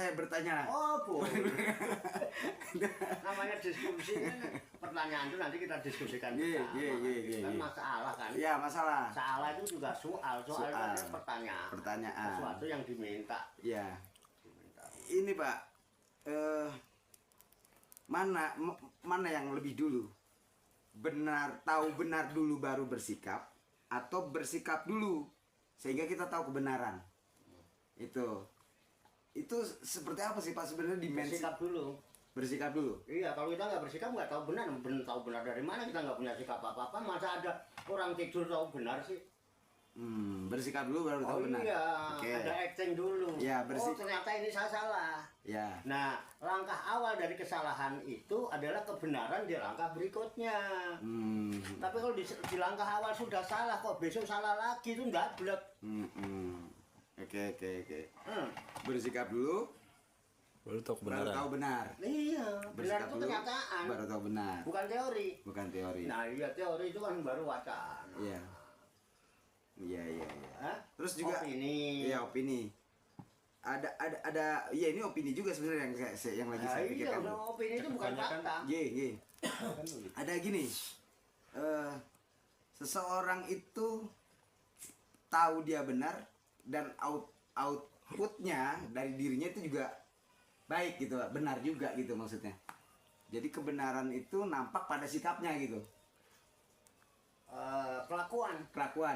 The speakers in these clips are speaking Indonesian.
saya bertanya. Oh, boleh. Namanya diskusi kan, pertanyaan itu nanti kita diskusikan bersama. Kan masalah kan. Iya, masalah. Salah itu juga soal itu kan pertanyaan. Pertanyaan. Sesuatu yang diminta. Iya. Ini Pak, mana yang lebih dulu? Tahu benar dulu baru bersikap, atau bersikap dulu sehingga kita tahu kebenaran? Itu seperti apa sih Pak sebenarnya dimensi? Bersikap dulu. Iya, kalau kita nggak bersikap nggak tahu benar. Tahu benar dari mana, kita nggak punya sikap apa-apa. Masa ada orang tidur tahu benar sih? Bersikap dulu baru tahu benar. Iya, ada acting dulu. Ya, oh, ternyata ini saya salah. Ya. Nah, langkah awal dari kesalahan itu adalah kebenaran di langkah berikutnya. Tapi kalau di langkah awal sudah salah, kok besok salah lagi, itu nggak blek. Oke. Bersikap dulu baru tahu kebenaran. Baru tahu benar. Iya, benar itu dulu, kenyataan. Baru tahu benar. Bukan teori. Bukan teori. Nah, iya teori itu kan baru wacana. Iya. Hah? Terus juga opini. Iya, opini. Ada ya ini opini juga sebenarnya yang lagi saya pikirkan. Iya, opini itu bukan fakta. Iya. Ada gini. Seseorang itu tahu dia benar dan outputnya dari dirinya itu juga baik gitu, benar juga gitu maksudnya. Jadi kebenaran itu nampak pada sikapnya gitu. Kelakuan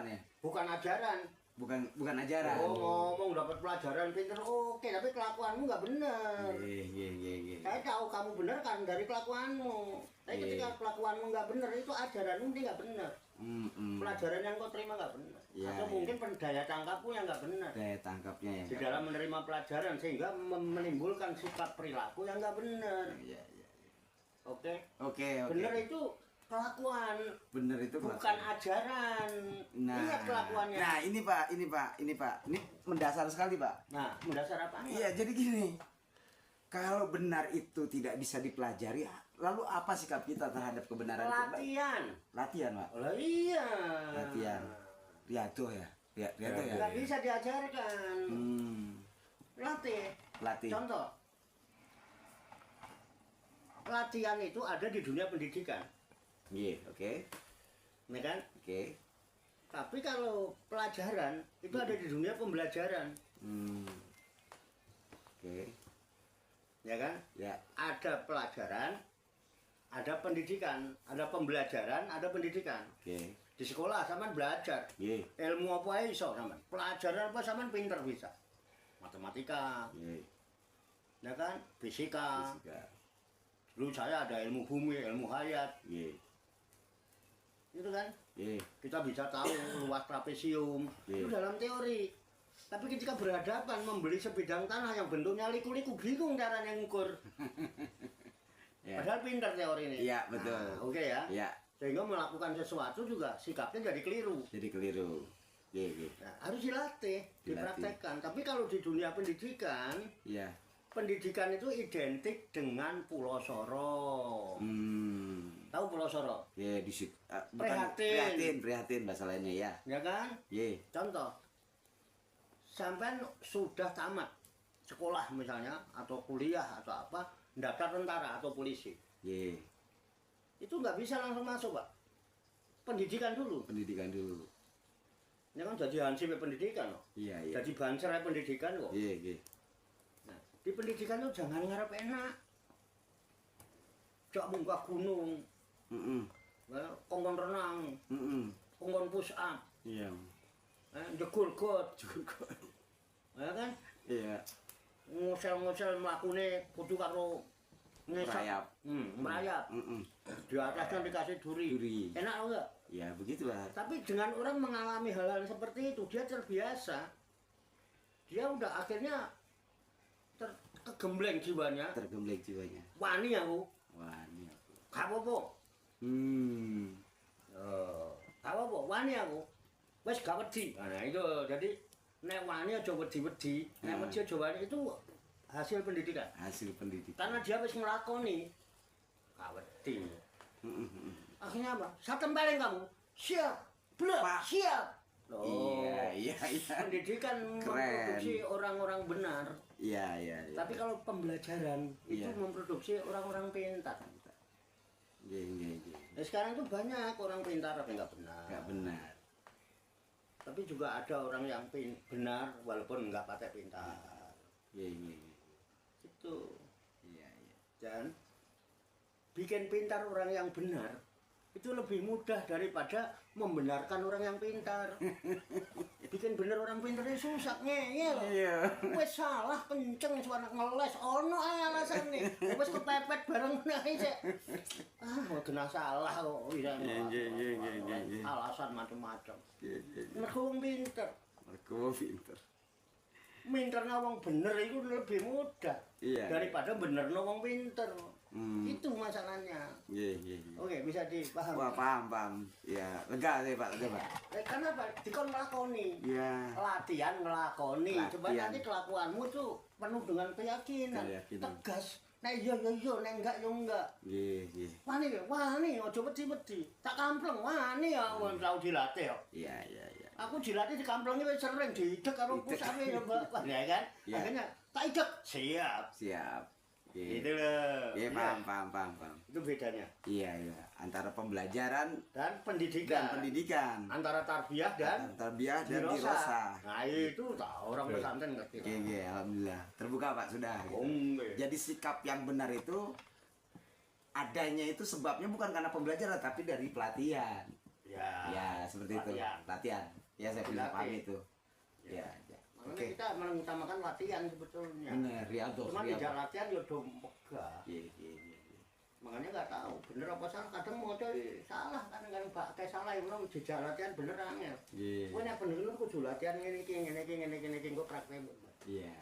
ya. Bukan ajaran. Bukan ajaran. Oh, ngomong dapat pelajaran pinter, oke, tapi kelakuanmu nggak benar. Iya. Saya tahu kamu benar kan dari kelakuanmu. Tapi ketika kelakuanmu nggak benar, itu ajaranmu nggak benar. Pelajaran yang kau terima nggak benar. Atau mungkin daya tangkapmu yang nggak benar. Daya tangkapnya ya. Di dalam menerima pelajaran sehingga menimbulkan sifat perilaku yang nggak benar. Iya. Oke. Benar itu kelakuan. Benar itu kelakuan. Bukan ajaran. Lihat kelakuannya. Nah, ini Pak. Ini mendasar sekali, Pak. Nah, mendasar apa? Iya, jadi gini. Kalau benar itu tidak bisa dipelajari, lalu apa sikap kita terhadap kebenaran itu? Latihan, Pak. Oh iya. Latihan. Riado ya. Riado ya. Nggak bisa diajarkan. Latih. Contoh. Latihan itu ada di dunia pendidikan. Iya, oke. Ya kan? Oke. Tapi kalau pelajaran itu ada di dunia pembelajaran. Oke. Ya kan? Ya. Ada pelajaran, ada pendidikan, ada pembelajaran, ada pendidikan. Oke. Di sekolah sampean belajar. Iya. Ilmu apa iso sampean? Pelajaran apa sampean pinter bisa? Matematika. Iya. Ya kan? Fisika. Dulu saya ada ilmu bumi, ilmu hayat. Iya. Itu kan? Iya. Kita bisa tahu luas trapesium. Itu dalam teori. Tapi ketika berhadapan membeli sebidang tanah yang bentuknya liku-liku, bingung caranya ngukur. Padahal pintar teori ini. Iya, betul. Oke ya. Iya. Sehingga melakukan sesuatu juga sikapnya jadi keliru. Iya. Nah, harus dilatih, dipraktekkan. Tapi kalau di dunia pendidikan, pendidikan itu identik dengan Pulau Soro. Tahu Pulau Soro? Iya, prihatin bahasa lainnya ya. Ya kan? Iya. Contoh, sampai sudah tamat sekolah misalnya, atau kuliah atau apa, daftar tentara atau polisi. Iya. Itu nggak bisa langsung masuk, Pak. Pendidikan dulu. Ini kan jadi hansip pendidikan loh. Iya. Jadi banser pendidikan kok. Iya. Nah, di pendidikan itu jangan ngarep enak. Jak munggah gunung. Kongkon renang. Kongkon push up. Iya. Jegur got. Ya kan? Iya. Ngusel-ngusel mlakune kudu karo merayap. Merayap. Di atasnya dikasih duri. Enak enggak? Ya, begitulah. Tapi dengan orang mengalami hal-hal seperti itu, dia terbiasa. Dia udah akhirnya kegembleng jiwanya. Wani aku. Gak apa-apa. Gak apa-apa, wani aku. Wes gak wedi. Nah, itu jadi nek wani aja wedi-wedi, nek wedi aja wani, itu hasil pendidikan. Karena dia wis nglakoni. Gak wedi. Akhirnya apa? Saya tempelin kamu. Siap. Blek. Siap. Oh, Iya. pendidikan memproduksi orang-orang benar. Iya. Tapi kalau pembelajaran itu Iya. memproduksi orang-orang pintar. Iya. Nah, sekarang tuh banyak orang pintar tapi nggak benar. Nggak benar. Tapi juga ada orang yang benar walaupun nggak pakai pintar. Iya. Itu. Iya. Dan bikin pintar orang yang benar itu lebih mudah daripada membenarkan orang yang pintar. Bikin bener orang pintar itu susah ngeyel. Iya. Wes salah kenceng suara ngeles ono ae alasane. Wes kepepet bareng ae sik. Kena salah kok iya. Alasan macam-macam. Mergo wong pinter. Mergo pinter. Minternya wong bener itu lebih mudah daripada benernya wong pinter. Itu masalahnya. Iya. Oke, bisa dipahami. Wah, paham. Ya, lega sih Pak, lega Pak. Kenapa? Dikon ngelakoni. Iya. Latihan ngelakoni. Coba Latihan. nanti kelakuanmu tuh penuh dengan keyakinan. Tegas. Nek iya, nek enggak ya enggak. Iya. Wani, aja wedi-wedi. Tak kampleng, wani ya wong tau dilatih kok. Iya. Aku dilatih dikamplengi wis sering diidek karo pusake ya, Mbak. Ya kan? Iya. Akhirnya tak idek. Siap. Itu loh. Iya, paham. Itu bedanya. Iya. Antara pembelajaran Dan dan pendidikan. pendidikan. Antara tarbiyah dan Tarbiyah dan dirosa. Nah itu tahu orang pesantren ngerti. Oke, alhamdulillah. Terbuka Pak, sudah. Oke. Jadi sikap yang benar itu adanya itu sebabnya bukan karena pembelajaran tapi dari pelatihan. Ya, seperti itu. Latihan. Ya, saya bisa paham itu. Ya. Makanya kita mengutamakan latihan sebetulnya. Benar, riado. Cuma tidak latihan ya udah megah. Iya. Makanya nggak tahu bener apa salah. Kadang mau salah, kadang-kadang pakai salah yang orang jejak latihan bener angel. Iya. Gue nek bener kudu latihan ngene iki gue praktek. Iya.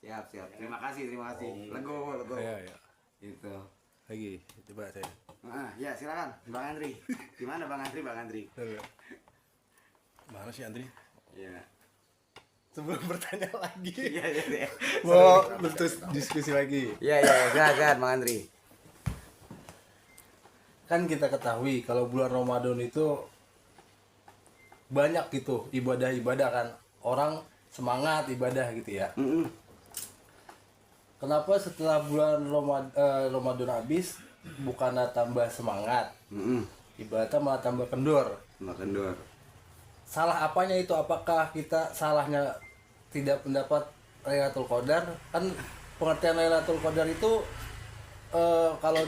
Siap. Terima kasih. Lego. Iya. Itu. Lagi, coba saya. Ya silakan, Bang Andri. Gimana Bang Andri? Mana sih Andri? Iya. Sebelum bertanya lagi. Iya. Mau terus diskusi lagi. Iya, silakan Bang Andri. Kan kita ketahui kalau bulan Ramadan itu banyak gitu ibadah-ibadah kan. Orang semangat ibadah gitu ya. Kenapa setelah bulan Ramadan habis bukannya tambah semangat? Ibadah malah tambah kendor. Salah apanya itu? Apakah kita salahnya tidak mendapat Lailatul Qadar? Kan pengertian Lailatul Qadar itu kalau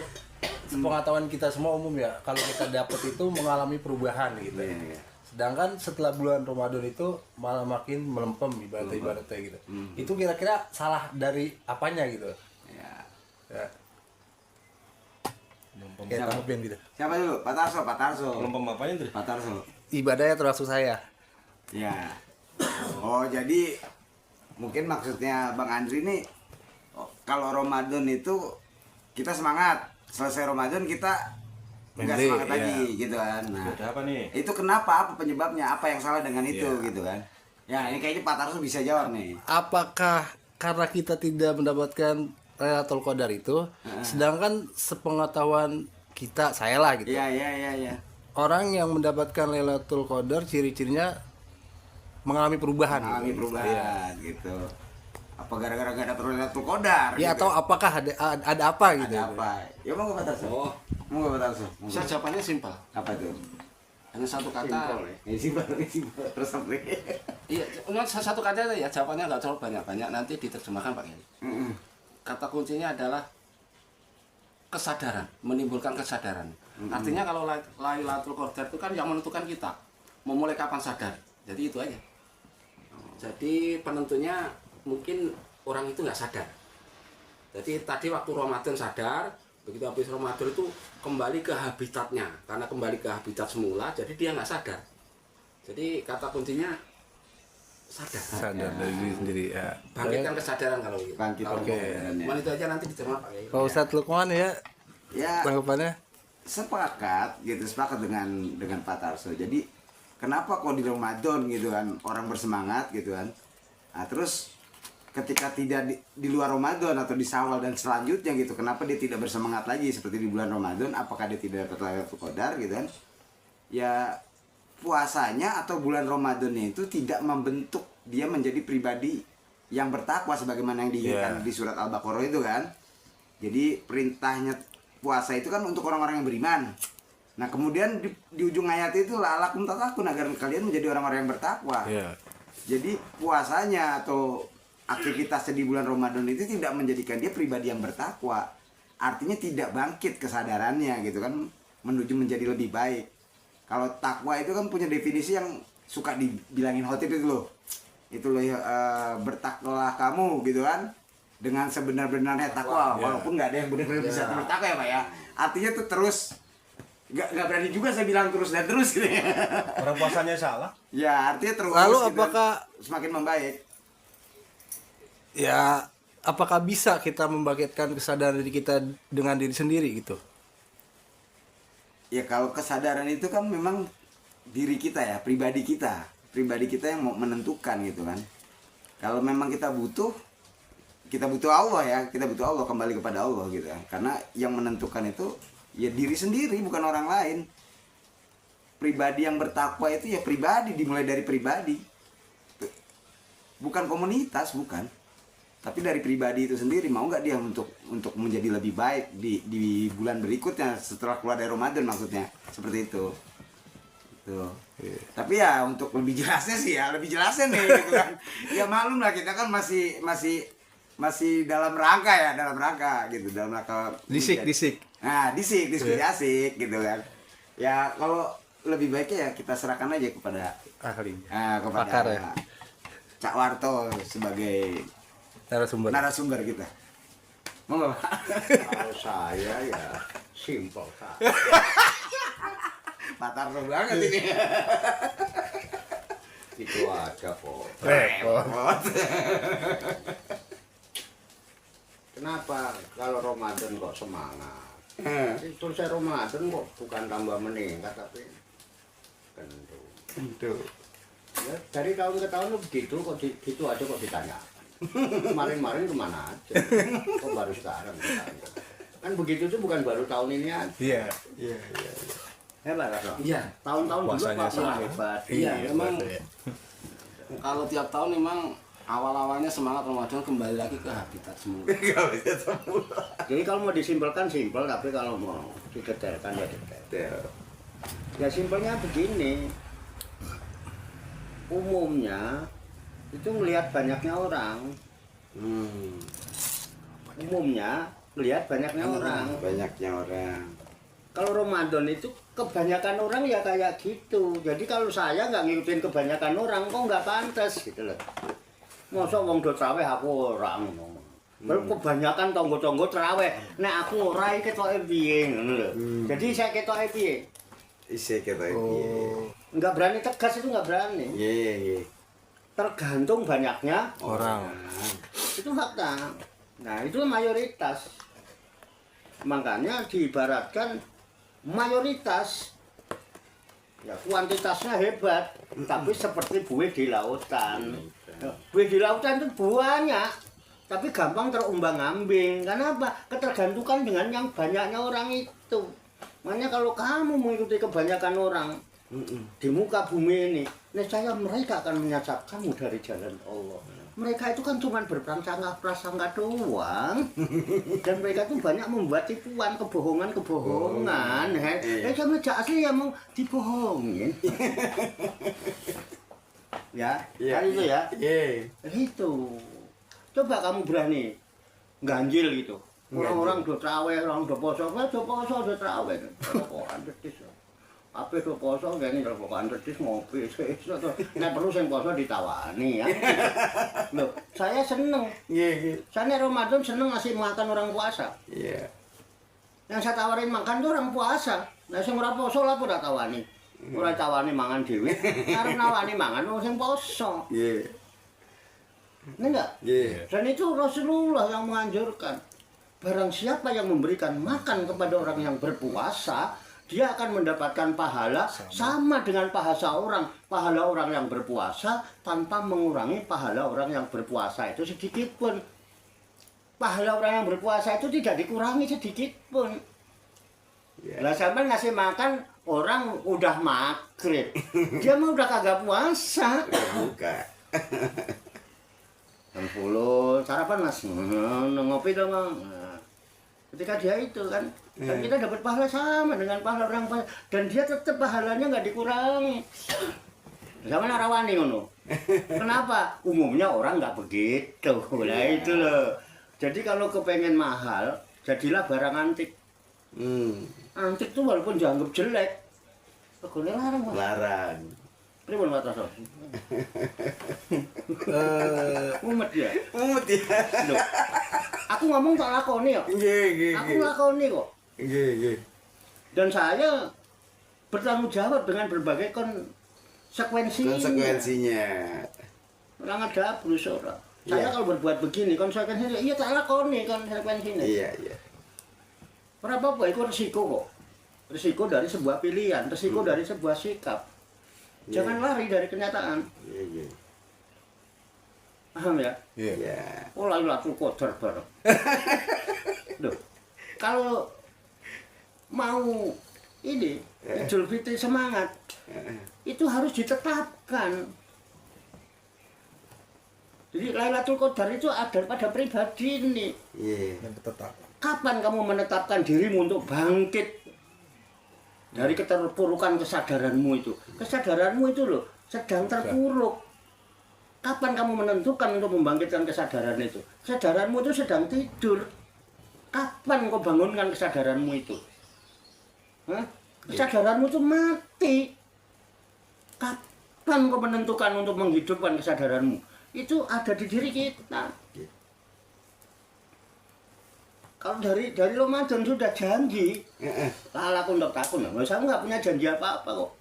sepengetahuan kita semua umum ya, kalau kita dapat itu mengalami perubahan gitu. Iya. Sedangkan setelah bulan Ramadan itu malah makin melempem ibadah-ibadahnya gitu. Itu kira-kira salah dari apanya gitu? Ya. Kayak tanggepin gitu. Siapa dulu? Pak Tarso. Melempem apanya tuh? Pak Tarso. Ibadahnya termasuk saya. Ya. Oh, jadi mungkin maksudnya Bang Andri ini kalau Ramadan itu kita semangat, selesai Ramadan kita nggak semangat lagi gitu kan. Nah, apa nih? itu kenapa? Apa penyebabnya? Apa yang salah dengan itu gitu kan? Ya, ini kayaknya Pak Tarso bisa jawab nih. Apakah karena kita tidak mendapatkan Lailatul Qadar itu, sedangkan sepengetahuan kita, saya lah gitu. Iya. Orang yang mendapatkan Lailatul Qadar ciri-cirinya mengalami perubahan. Gitu. Apa gara-gara gak dapet Lailatul Qadar? Ya gitu. atau apakah ada apa gitu? Ada apa? Ya mau Pak Tarso. Mau Pak Tarso. Saya jawabannya simpel. Apa itu? Hanya satu kata. Ini simpel. Terus sampai. Iya, cuma satu kata aja ya. Jawabannya nggak terlalu banyak-banyak. Nanti diterjemahkan Pak Heri. Kata kuncinya adalah kesadaran, menimbulkan kesadaran. Artinya kalau Lailatul Qadar itu kan yang menentukan kita mau mulai kapan sadar. Jadi itu aja. Jadi penentunya mungkin orang itu nggak sadar. Jadi tadi waktu Ramadan sadar, begitu habis Ramadan itu kembali ke habitatnya, karena kembali ke habitat semula, jadi dia nggak sadar. Jadi kata kuncinya sadar dari diri sendiri ya. Bangkitkan kesadaran kalau gitu. Cuman itu aja nanti diterima Pak. Pak Ustadz Lukman ya, tanggapannya? Sepakat dengan Pak Tarso. Jadi kenapa kok di Ramadan gitu kan orang bersemangat gitu kan. Nah, terus ketika tidak di luar Ramadan atau di Syawal dan selanjutnya gitu, kenapa dia tidak bersemangat lagi seperti di bulan Ramadan? Apakah dia tidak dapat Lailatul Qadar gitu kan? Ya puasanya atau bulan Ramadannya itu tidak membentuk dia menjadi pribadi yang bertakwa sebagaimana yang diinginkan di surat Al-Baqarah itu kan. Jadi perintahnya puasa itu kan untuk orang-orang yang beriman. Nah kemudian di ujung ayat itu la'allakum tattaqun, agar kalian menjadi orang-orang yang bertakwa. Jadi puasanya atau aktivitasnya di bulan Ramadan itu tidak menjadikan dia pribadi yang bertakwa. Artinya tidak bangkit kesadarannya gitu kan, menuju menjadi lebih baik. Kalau takwa itu kan punya definisi yang suka dibilangin khotib itu loh. Itu loh bertakwalah kamu gitu kan. Dengan sebenar-benarnya takwa. Walaupun nggak ada yang benar-benar bisa bertakwa ya Pak ya. Artinya tuh terus. Nggak berani juga saya bilang terus dan terus gitu ya. Orang puasanya salah. Ya artinya terus. Lalu gitu, apakah semakin membaik. ya apakah bisa kita membangkitkan kesadaran diri kita dengan diri sendiri gitu? Ya kalau kesadaran itu kan memang diri kita ya, pribadi kita yang mau menentukan gitu kan. Kalau memang kita butuh Allah ya, kita butuh Allah, kembali kepada Allah gitu kan. Karena yang menentukan itu ya diri sendiri, bukan orang lain. Pribadi yang bertakwa itu ya pribadi, dimulai dari pribadi, bukan komunitas, bukan. Tapi dari pribadi itu sendiri, mau nggak dia untuk menjadi lebih baik di bulan berikutnya setelah keluar dari Ramadan, maksudnya seperti itu. Tuh. Tapi ya untuk lebih jelasnya sih ya, lebih jelasnya nih gitu kan. Ya maklum lah, kita kan masih dalam rangka gitu, dalam rangka Disik. Nah, diskusi asik gitu kan. Ya kalau lebih baiknya ya kita serahkan aja kepada Ahli. kepada Pakar ya. Cak Warto sebagai narasumber kita. Monggo. Kalau saya ya simpel Kak. Patarno banget ini. Itu aja kok. Repot. Kenapa kalau Ramadan kok semangat? Itu saya Ramadan kok bukan tambah meningkat tapi kentu. Ya, dari tahun ke tahun begitu kok gitu aja kok ditanya. Kemarin-kemarin kemana aja? Kok baru sekarang ditanya? Kan begitu tuh bukan baru tahun ini aja. Iya. Hebat kan? Iya. Tahun-tahun dulu Puasanya Pak sama. hebat. Iya, memang kalau tiap tahun memang awal-awalnya semangat Ramadan kembali lagi ke habitat semula. Jadi kalau mau disimpelkan simpel, tapi kalau mau didetailkan ya detail. Ya simpelnya begini. Umumnya itu melihat banyaknya orang. Umumnya melihat banyaknya orang. Banyaknya orang. Kalau Ramadan itu kebanyakan orang ya kayak gitu. Jadi kalau saya nggak ngikutin kebanyakan orang, kok nggak pantas gitu loh. Masa wong do traweh aku ora ngono. Baru kebanyakan tonggo-tonggo traweh. Nek aku ora iki ketoke piye ngono lho. Jadi saya ketoke piye? Isi kita ini. Nggak berani tegas itu nggak berani. Iya. Tergantung banyaknya Orang. itu fakta. Nah itu mayoritas. Makanya diibaratkan mayoritas. Ya kuantitasnya hebat, tapi seperti buih di lautan. Buih di lautan itu banyak, tapi gampang terumbang-ambing. Kenapa? Ketergantungan dengan yang banyaknya orang itu. Makanya kalau kamu mengikuti kebanyakan orang di muka bumi ini, niscaya mereka akan menyesat kamu dari jalan Allah. Mereka itu kan cuma berprasangka doang, dan mereka itu banyak membuat tipuan, kebohongan. Sama asli yang mau dibohongin. Ya, kan itu ya. Itu. Coba kamu berani ganjil gitu. Orang-orang do traweh, orang do poso, do traweh. Rokokan redis. Apa do poso kene rokokan redis ngopi. Nek perlu sing poso ditawani ya. Loh, saya seneng. Saya Ramadan seneng ngasih makan orang puasa. Iya. Yang saya tawarin makan tuh orang puasa. Nah sing ora poso lah ora tawani. Ora tawani mangan dhewe, arep nawani mangan wong sing poso. Iya. Enggak? Iya. Dan itu Rasulullah yang menganjurkan. Barang siapa yang memberikan makan kepada orang yang berpuasa, dia akan mendapatkan pahala sama dengan pahala orang yang berpuasa tanpa mengurangi pahala orang yang berpuasa itu sedikit pun. Pahala orang yang berpuasa itu tidak dikurangi sedikit pun. Lah sampean ngasih makan orang udah maghrib. Dia mah udah kagak puasa. Buka. 60 sarapan Mas. Ngopi dong, Bang. Nah, ketika dia itu kan kita dapat pahala sama dengan pahala orang puasa dan dia tetap pahalanya nggak dikurangi. Sama narawani ngono. Kenapa? Umumnya orang nggak begitu. Lah itu loh. Jadi kalau kepengen mahal, jadilah barang antik. Antik tuh walaupun dianggap jelek, regane larang, Mas. Larang. Pripun Mas Rasul? Mumet ya. Umut ya. Loh, aku ngomong tak lakoni ya. Nggih. Aku lakoni kok. Nggih. Dan saya bertanggung jawab dengan berbagai konsekuensinya. Orang ada berusaha. Saya kalau berbuat begini, konsekuensinya, iya tak lakoni konsekuensinya. Iya. Ora apa-apa, itu resiko kok. Resiko dari sebuah pilihan, resiko dari sebuah sikap. Jangan lari dari kenyataan. Iya. Paham ya? Iya. Oh, Lailatul Qadar bareng. Loh, kalau mau ini Idul Fitri semangat, itu harus ditetapkan. Jadi Lailatul Qadar itu ada pada pribadi ini. Iya. yang tetap. Kapan kamu menetapkan dirimu untuk bangkit dari keterpurukan kesadaranmu itu? Kesadaranmu itu loh sedang terpuruk. Kapan kamu menentukan untuk membangkitkan kesadaran itu? Kesadaranmu itu sedang tidur. Kapan kau bangunkan kesadaranmu itu? Hah? Kesadaranmu itu mati. Kapan kau menentukan untuk menghidupkan kesadaranmu? Itu ada di diri kita. Kalau dari Ramadan sudah janji, lah aku ndak takun, saya nggak punya janji apa-apa kok.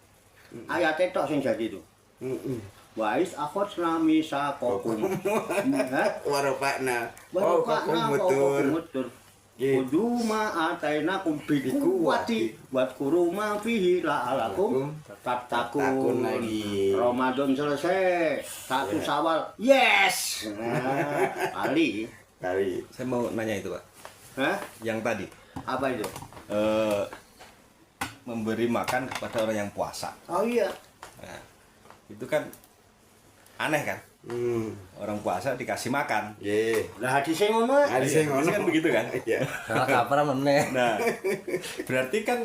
Ayatnya tok sing janji itu. Wais akhosna misakokum. Warofakna. Warokakna mutur. Kuduma atainakum bikuwati buat kuruma fihi la'alakum tattaqun lagi. Ramadan selesai, 1 Syawal. Yes. Nah, Ali. Saya mau nanya itu, Pak. Hah? Yang tadi Apa itu? memberi makan kepada orang yang puasa. Oh iya. Nah, itu kan aneh kan? Orang puasa dikasih makan. Iya. Lah hadise ngono. Hadise ngono. Kan begitu kan? Iya. Salah kaprah meneh. Nah, berarti kan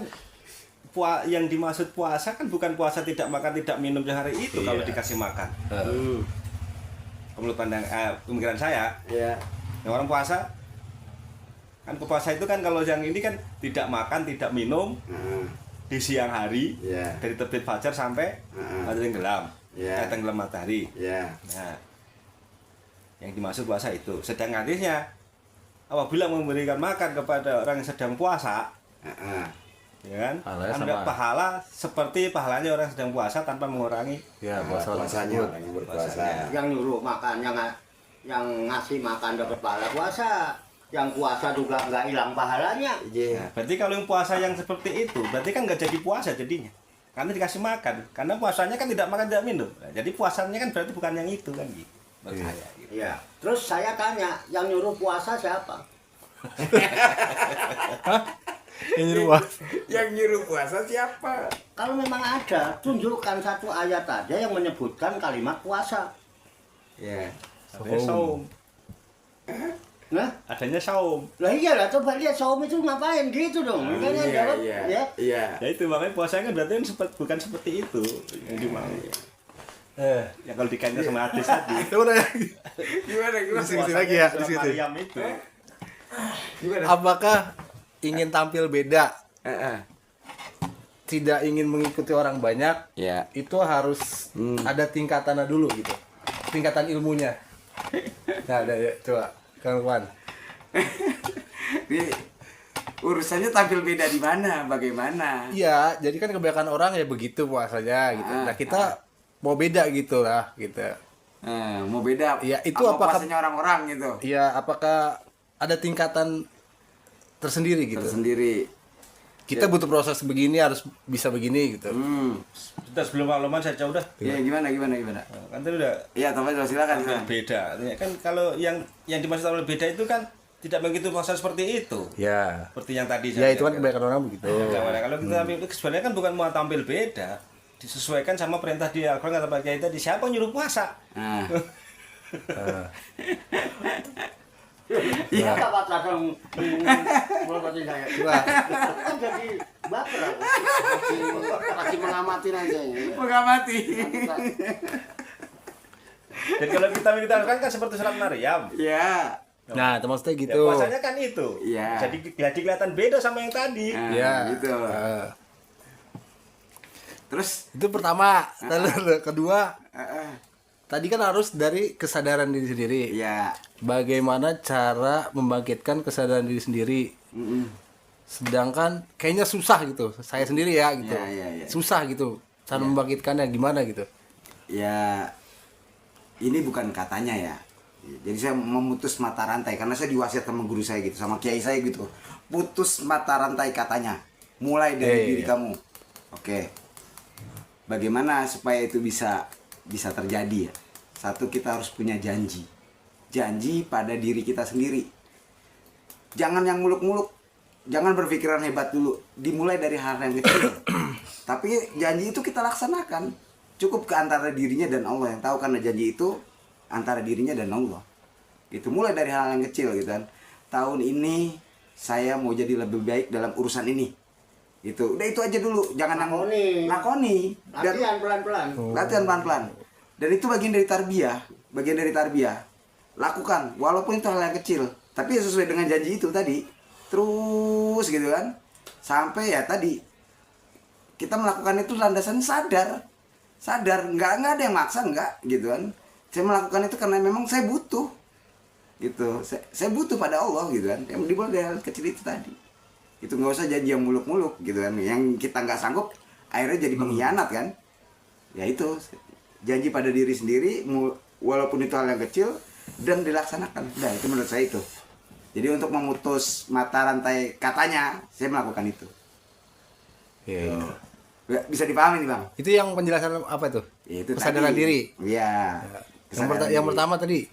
yang dimaksud puasa kan bukan puasa tidak makan tidak minum sehari itu kalau dikasih makan. Menurut pemikiran saya, Iya. yang orang puasa kan puasa itu kan kalau yang ini kan tidak makan tidak minum di siang hari Iya. dari terbit fajar sampai matahari tenggelam, Iya. tenggelam matahari. Iya. Nah, yang dimaksud puasa itu. Sedang hadisnya apabila memberikan makan kepada orang yang sedang puasa, ya kan, Pahalanya Anda sama. pahala seperti pahalanya orang sedang puasa tanpa mengurangi Ya, puasa Puasanya orang yang berpuasa. Yang nyuruh makan, yang ngasih makan dapat pahala puasa. Yang puasa juga nggak hilang pahalanya. Iya. Nah, berarti kalau yang puasa yang seperti itu, berarti kan nggak jadi puasa jadinya. Karena dikasih makan. Karena puasanya kan tidak makan tidak minum. Nah, jadi puasanya kan berarti bukan yang itu kan gitu. Menurut saya. Gitu. Iya. Terus saya tanya, yang nyuruh puasa siapa? Yang nyuruh puasa siapa? Kalau memang ada, tunjukkan satu ayat aja yang menyebutkan kalimat puasa. Iya. Adanya saum. Nah, Adanya saum. lah iyalah coba lihat saum itu ngapain gitu dong. Makanya jawab ya. Iya. Ya itu makanya puasanya kan berarti kan bukan seperti itu yang dimau. Ya kalau dikaitkan sama hadis tadi. Gimana? Puasanya lagi ya, surat di situ. Maryam itu. Gimana? Apakah ingin tampil beda, Heeh. tidak ingin mengikuti orang banyak, Iya. itu harus ada tingkatannya dulu gitu. Tingkatan ilmunya. Nah, ada ya, coba Kang Lukman. Ini urusannya tampil beda di mana? Bagaimana? Iya, jadi kan kebanyakan orang ya begitu puasanya gitu. Nah, kita mau beda gitu lah gitu. Mau beda. Iya, itu apa apakah- puasanya orang-orang gitu? Iya, apakah ada tingkatan tersendiri gitu? Tersendiri. Kita butuh proses begini, harus bisa begini gitu. Kita sebelum makluman saya udah. Ya gimana? Kan tadi udah Iya, teman silakan. beda. Artinya kan kalau yang dimaksud oleh beda itu kan tidak begitu puasa seperti itu. Ya. Seperti yang tadi Ya itu kan kebanyakan orang begitu. Kalau kita ambil sebenarnya kan bukan mau tampil beda, disesuaikan sama perintah di Al-Qur'an kata Pak Kiai tadi, siapa yang nyuruh puasa? Nah, Iya Pak Tradong melompat saya. Coba. Kan jadi baper aku. Lagi mengamati aja ya. mengamati. Dan kalau kita Al-Qur'an kan seperti surat Maryam. Ya. Nah, itu maksudnya Ya, gitu. puasanya kan itu. Iya. Jadi kelihatan beda sama yang tadi. Nah, Ya. gitu. Terus Itu pertama. Kedua, eh, tadi kan harus dari kesadaran diri sendiri. ya. Bagaimana cara membangkitkan kesadaran diri sendiri. Mm-mm. Sedangkan kayaknya susah gitu. Saya sendiri ya gitu. Ya. Susah gitu. Cara membangkitkannya gimana gitu. Ya, ini bukan katanya ya. Jadi saya memutus mata rantai karena saya diwasiat sama guru saya gitu, sama kiai saya gitu. Putus mata rantai katanya. Mulai dari diri kamu. Oke. Bagaimana supaya itu bisa terjadi ya? Satu, kita harus punya janji. Janji pada diri kita sendiri. Jangan yang muluk-muluk. Jangan berpikiran hebat dulu. Dimulai dari hal yang kecil. Tapi janji itu kita laksanakan. Cukup ke antara dirinya dan Allah yang tahu, karena janji itu antara dirinya dan Allah. Itu mulai dari hal yang kecil gitu kan. Tahun ini saya mau jadi lebih baik dalam urusan ini. Itu udah, itu aja dulu. Jangan lakoni. Dan Latihan pelan-pelan. latihan pelan-pelan. Dan itu bagian dari tarbiyah. Lakukan walaupun itu hal yang kecil, tapi sesuai dengan janji itu tadi. Terus gitu kan. Sampai ya tadi kita melakukan itu landasan sadar, nggak ada yang maksa, nggak gitu kan. Saya melakukan itu karena memang saya butuh gitu, saya butuh pada Allah gitu kan, yang dimulai dari hal kecil itu tadi. Itu nggak usah janji yang muluk-muluk gitu kan, yang kita nggak sanggup akhirnya jadi pengkhianat kan. Ya itu, janji pada diri sendiri walaupun itu hal yang kecil dan dilaksanakan. Nah itu menurut saya itu. Jadi untuk memutus mata rantai katanya, saya melakukan itu. Iya. Bisa dipahami nih Bang? Itu yang penjelasan apa itu? Itu Kesadaran tadi. diri. Iya. Yang pertama tadi.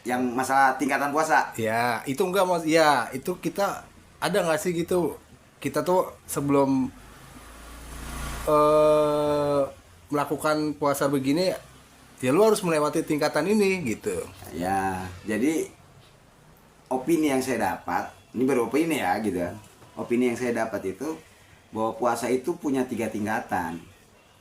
Yang masalah tingkatan puasa. Ya, itu enggak mas. Ya, itu kita ada nggak sih gitu? Kita tuh sebelum melakukan puasa begini, ya lu harus melewati tingkatan ini gitu. Ya, jadi opini yang saya dapat, ini baru opini ya gitu kan. Opini yang saya dapat itu bahwa puasa itu punya 3 tingkatan.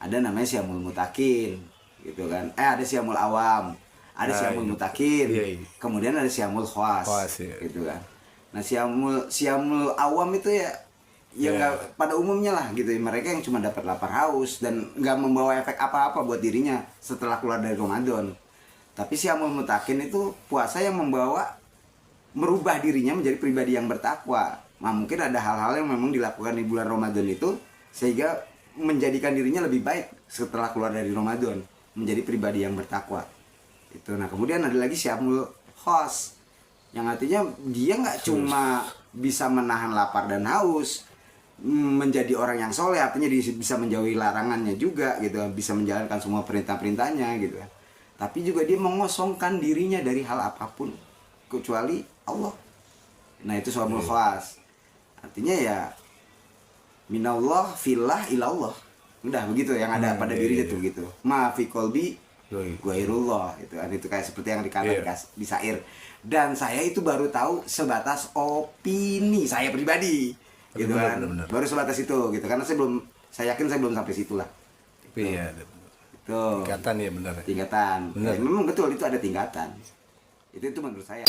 Ada namanya Syamul Mutakin gitu kan. Ada Syamul Awam, ada Syamul Mutakin. Iya. Kemudian ada Syamul Khas Iya. gitu kan. Nah, Syamul Awam itu ya nggak pada umumnya lah gitu. Mereka yang cuma dapat lapar haus dan nggak membawa efek apa-apa buat dirinya setelah keluar dari Ramadan. Tapi Syamul Mutakin itu puasa yang merubah dirinya menjadi pribadi yang bertakwa. Nah, mungkin ada hal-hal yang memang dilakukan di bulan Ramadan itu sehingga menjadikan dirinya lebih baik setelah keluar dari Ramadan, menjadi pribadi yang bertakwa. Itu. Nah, kemudian ada lagi Syamul Khas, yang artinya dia nggak cuma bisa menahan lapar dan haus, menjadi orang yang soleh, artinya dia bisa menjauhi larangannya juga gitu, bisa menjalankan semua perintah-perintahnya gitu. Tapi juga dia mengosongkan dirinya dari hal apapun kecuali Allah. Nah, itu Syamul Khas. Artinya ya minallah fillah ilallah. Udah begitu yang ada pada diri itu begitu. Ma fi qalbi ghairullah itu kan, itu kayak seperti yang dikatakan di syair. Dan saya itu baru tahu sebatas opini saya pribadi gitu kan. Benar. Baru sebatas itu gitu, karena saya yakin saya belum sampai situ lah. Iya. Itu Tingkatan ya benar. tingkatan. Benar. Ya, memang betul itu ada tingkatan. Itu menurut saya.